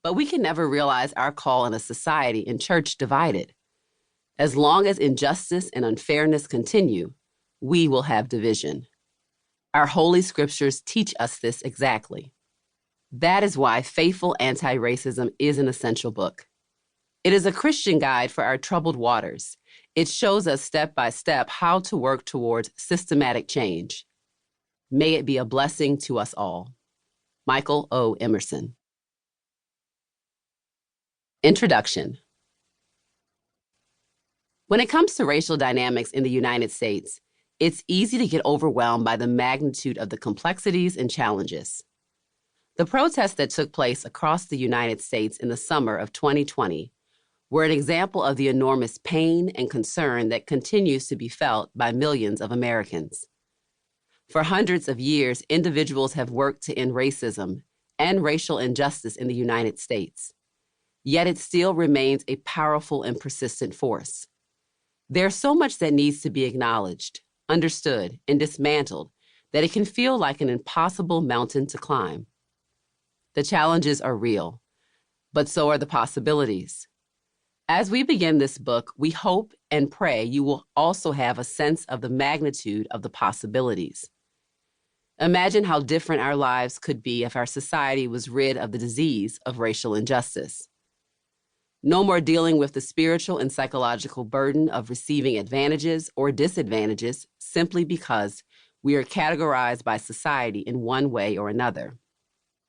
But we can never realize our call in a society and church divided. As long as injustice and unfairness continue, we will have division. Our holy scriptures teach us this exactly. That is why Faithful Antiracism is an essential book. It is a Christian guide for our troubled waters. It shows us step by step how to work towards systematic change. May it be a blessing to us all. Michael O. Emerson. Introduction. When it comes to racial dynamics in the United States, it's easy to get overwhelmed by the magnitude of the complexities and challenges. The protests that took place across the United States in the summer of 2020 were an example of the enormous pain and concern that continues to be felt by millions of Americans. For hundreds of years, individuals have worked to end racism and racial injustice in the United States. Yet it still remains a powerful and persistent force. There's so much that needs to be acknowledged, understood, and dismantled that it can feel like an impossible mountain to climb. The challenges are real, but so are the possibilities. As we begin this book, we hope and pray you will also have a sense of the magnitude of the possibilities. Imagine how different our lives could be if our society was rid of the disease of racial injustice. No more dealing with the spiritual and psychological burden of receiving advantages or disadvantages simply because we are categorized by society in one way or another.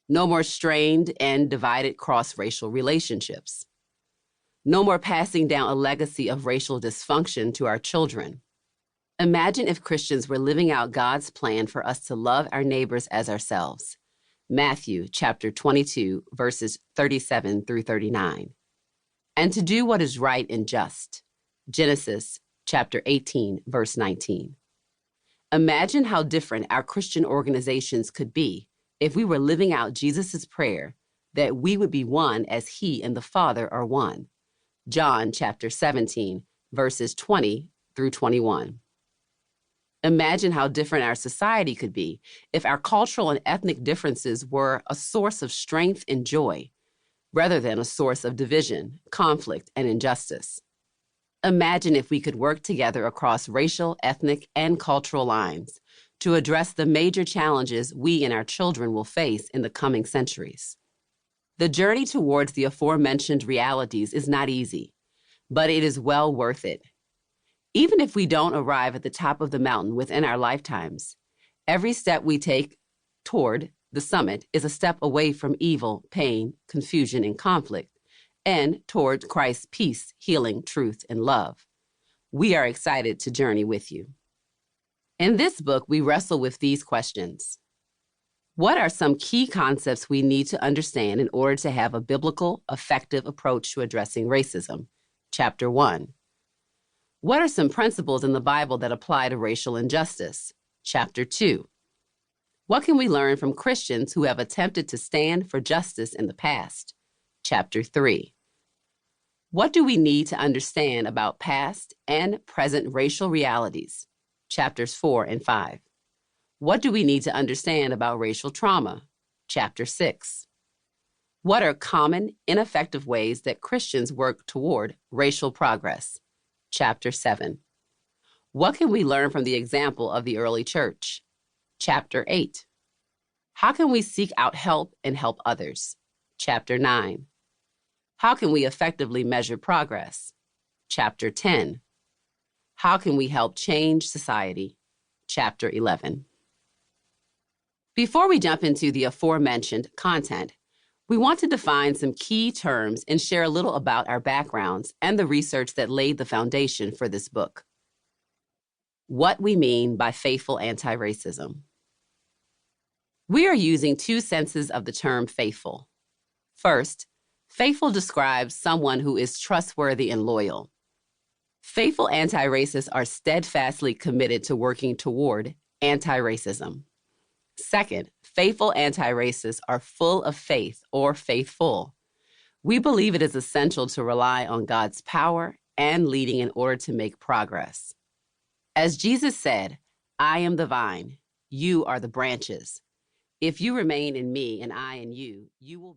No more strained and divided cross-racial relationships. No more passing down a legacy of racial dysfunction to our children. Imagine if Christians were living out God's plan for us to love our neighbors as ourselves. Matthew chapter 22, verses 37 through 39. And to do what is right and just. Genesis chapter 18, verse 19. Imagine how different our Christian organizations could be if we were living out Jesus' prayer that we would be one as he and the Father are one. John chapter 17, verses 20 through 21. Imagine how different our society could be if our cultural and ethnic differences were a source of strength and joy, rather than a source of division, conflict, and injustice. Imagine if we could work together across racial, ethnic, and cultural lines to address the major challenges we and our children will face in the coming centuries. The journey towards the aforementioned realities is not easy, but it is well worth it. Even if we don't arrive at the top of the mountain within our lifetimes, every step we take toward the summit is a step away from evil, pain, confusion, and conflict, and toward Christ's peace, healing, truth, and love. We are excited to journey with you. In this book, we wrestle with these questions. What are some key concepts we need to understand in order to have a biblical, effective approach to addressing racism? Chapter 1. What are some principles in the Bible that apply to racial injustice? Chapter 2. What can we learn from Christians who have attempted to stand for justice in the past? Chapter 3. What do we need to understand about past and present racial realities? Chapters 4 and 5. What do we need to understand about racial trauma? Chapter 6. What are common, ineffective ways that Christians work toward racial progress? Chapter 7. What can we learn from the example of the early church? Chapter 8. How can we seek out help and help others? Chapter 9. How can we effectively measure progress? Chapter 10. How can we help change society? Chapter 11. Before we jump into the aforementioned content, we want to define some key terms and share a little about our backgrounds and the research that laid the foundation for this book. What we mean by faithful anti-racism. We are using two senses of the term faithful. First, faithful describes someone who is trustworthy and loyal. Faithful anti-racists are steadfastly committed to working toward anti-racism. Second, faithful anti-racists are full of faith or faithful. We believe it is essential to rely on God's power and leading in order to make progress. As Jesus said, "I am the vine, you are the branches. If you remain in me and I in you, you will bear."